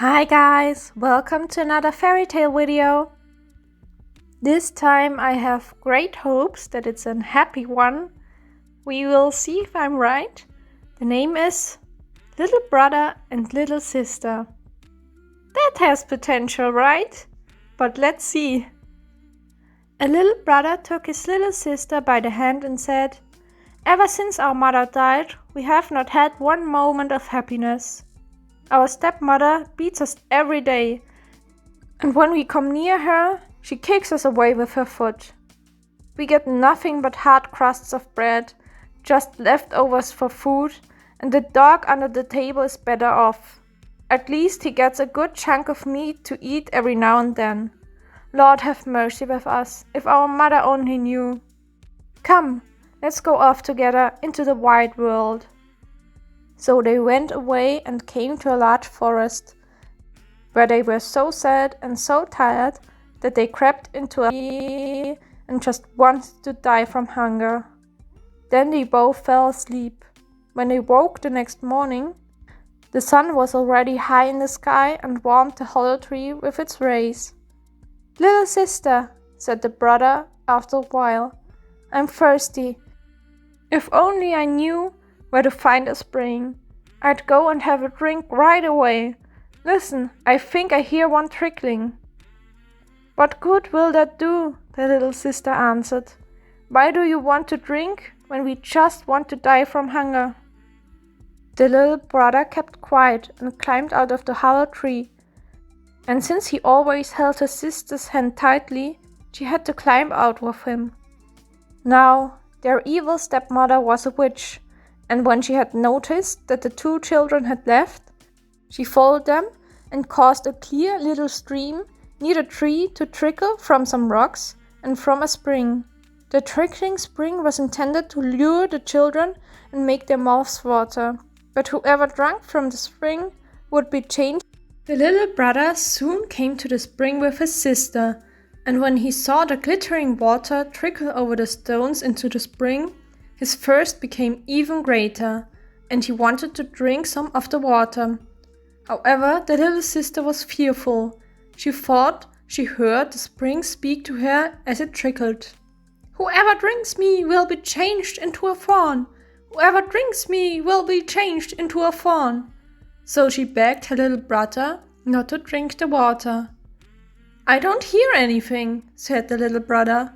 Hi guys, welcome to another fairy tale video. This time I have great hopes that it's a happy one. We will see if I'm right. The name is Little Brother and Little Sister. That has potential, right? But let's see. A little brother took his little sister by the hand and said, "Ever since our mother died, we have not had one moment of happiness. Our stepmother beats us every day, and when we come near her, she kicks us away with her foot. We get nothing but hard crusts of bread, just leftovers for food, and the dog under the table is better off. At least he gets a good chunk of meat to eat every now and then. Lord have mercy with us, if our mother only knew. Come, let's go off together into the wide world." So they went away and came to a large forest, where they were so sad and so tired that they crept into a tree and just wanted to die from hunger. Then they both fell asleep. When they woke the next morning, the sun was already high in the sky and warmed the hollow tree with its rays. "Little sister," said the brother after a while, "I'm thirsty. If only I knew where to find a spring, I'd go and have a drink right away. Listen, I think I hear one trickling." "What good will that do?" the little sister answered. "Why do you want to drink when we just want to die from hunger?" The little brother kept quiet and climbed out of the hollow tree. And since he always held his sister's hand tightly, she had to climb out with him. Now, their evil stepmother was a witch, and when she had noticed that the two children had left, she followed them and caused a clear little stream near the tree to trickle from some rocks and from a spring. The trickling spring was intended to lure the children and make their mouths water, but whoever drank from the spring would be changed. The little brother soon came to the spring with his sister, and when he saw the glittering water trickle over the stones into the spring, his thirst became even greater, and he wanted to drink some of the water. However, the little sister was fearful. She thought she heard the spring speak to her as it trickled. "Whoever drinks me will be changed into a fawn. Whoever drinks me will be changed into a fawn." So she begged her little brother not to drink the water. "I don't hear anything," said the little brother.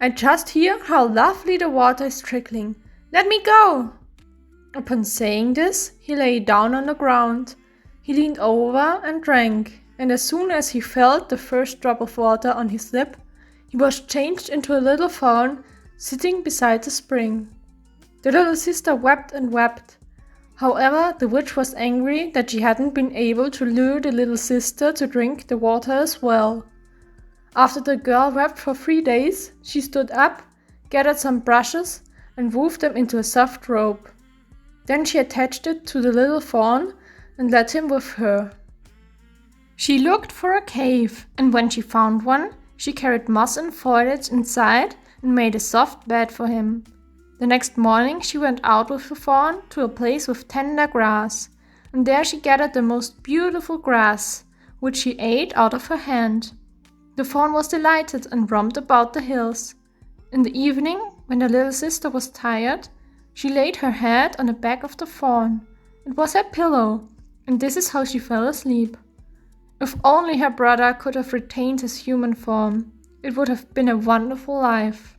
"I just hear how lovely the water is trickling. Let me go!" Upon saying this, he lay down on the ground. He leaned over and drank, and as soon as he felt the first drop of water on his lip, he was changed into a little fawn sitting beside the spring. The little sister wept and wept. However, the witch was angry that she hadn't been able to lure the little sister to drink the water as well. After the girl wept for 3 days, she stood up, gathered some brushes, and wove them into a soft rope. Then she attached it to the little fawn and led him with her. She looked for a cave, and when she found one, she carried moss and foliage inside and made a soft bed for him. The next morning she went out with the fawn to a place with tender grass, and there she gathered the most beautiful grass, which she ate out of her hand. The fawn was delighted and roamed about the hills. In the evening, when the little sister was tired, she laid her head on the back of the fawn. It was her pillow, and this is how she fell asleep. If only her brother could have retained his human form, it would have been a wonderful life.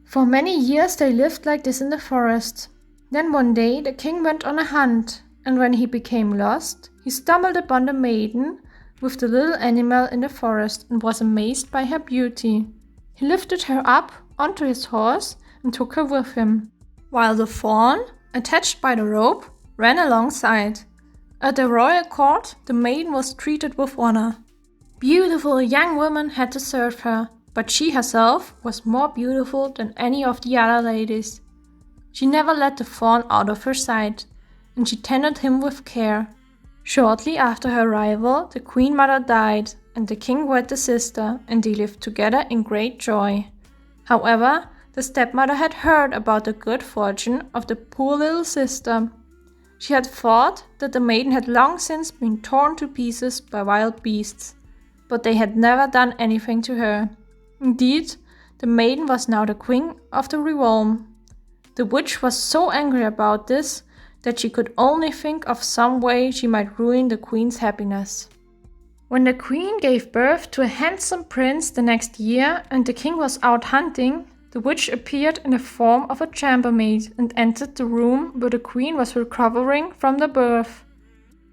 For many years they lived like this in the forest. Then one day the king went on a hunt, and when he became lost, he stumbled upon the maiden with the little animal in the forest and was amazed by her beauty. He lifted her up onto his horse and took her with him, while the fawn, attached by the rope, ran alongside. At the royal court, the maiden was treated with honor. Beautiful young women had to serve her, but she herself was more beautiful than any of the other ladies. She never let the fawn out of her sight, and she tended him with care. Shortly after her arrival, the queen mother died, and the king wed the sister, and they lived together in great joy. However, the stepmother had heard about the good fortune of the poor little sister. She had thought that the maiden had long since been torn to pieces by wild beasts, but they had never done anything to her. Indeed, the maiden was now the queen of the realm. The witch was so angry about this that she could only think of some way she might ruin the queen's happiness. When the queen gave birth to a handsome prince the next year and the king was out hunting, the witch appeared in the form of a chambermaid and entered the room where the queen was recovering from the birth.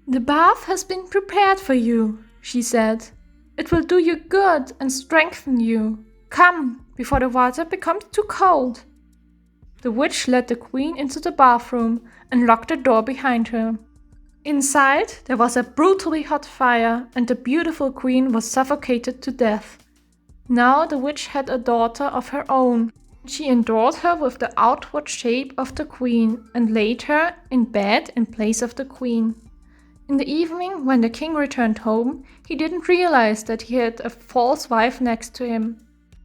"The bath has been prepared for you," she said. "It will do you good and strengthen you. Come, before the water becomes too cold." The witch led the queen into the bathroom and locked the door behind her. Inside, there was a brutally hot fire and the beautiful queen was suffocated to death. Now the witch had a daughter of her own. She endowed her with the outward shape of the queen and laid her in bed in place of the queen. In the evening, when the king returned home, he didn't realize that he had a false wife next to him.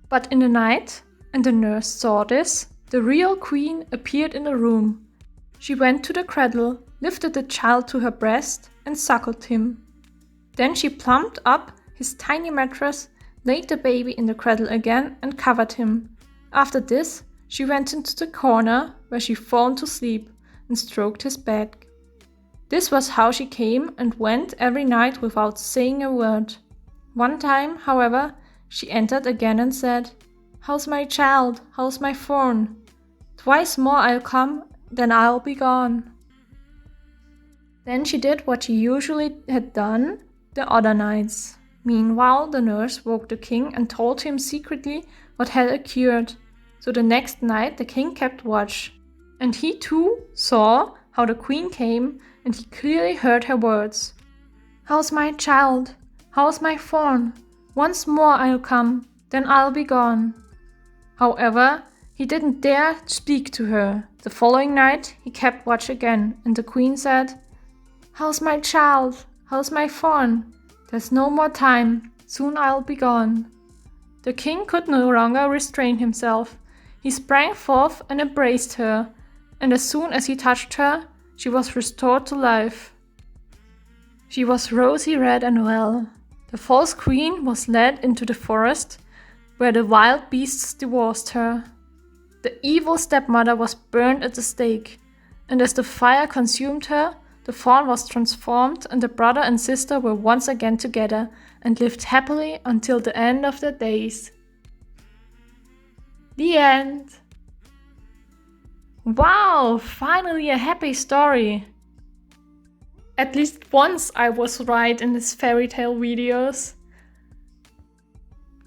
But in the night, and the nurse saw this, the real queen appeared in the room. She went to the cradle, lifted the child to her breast, and suckled him. Then she plumped up his tiny mattress, laid the baby in the cradle again, and covered him. After this, she went into the corner where she fallen to sleep and stroked his back. This was how she came and went every night without saying a word. One time, however, she entered again and said, "How's my child? How's my thorn? Twice more I'll come, then I'll be gone." Then she did what she usually had done the other nights. Meanwhile, the nurse woke the king and told him secretly what had occurred. So the next night the king kept watch. And he too saw how the queen came and he clearly heard her words. "How's my child? How's my thorn? Once more I'll come, then I'll be gone." However, he didn't dare speak to her. The following night he kept watch again and the queen said, "How's my child? How's my thorn? There's no more time, soon I'll be gone." The king could no longer restrain himself. He sprang forth and embraced her, and as soon as he touched her, she was restored to life. She was rosy red and well. The false queen was led into the forest, where the wild beasts devoured her. The evil stepmother was burned at the stake, and as the fire consumed her, the fawn was transformed and the brother and sister were once again together and lived happily until the end of their days. The end. Wow, finally a happy story. At least once I was right in these fairy tale videos.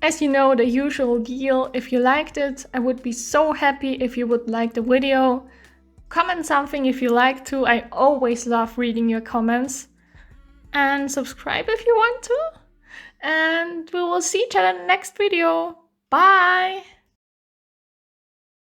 As you know, the usual deal, if you liked it, I would be so happy if you would like the video. Comment something if you like to, I always love reading your comments. And subscribe if you want to. And we will see each other in the next video. Bye!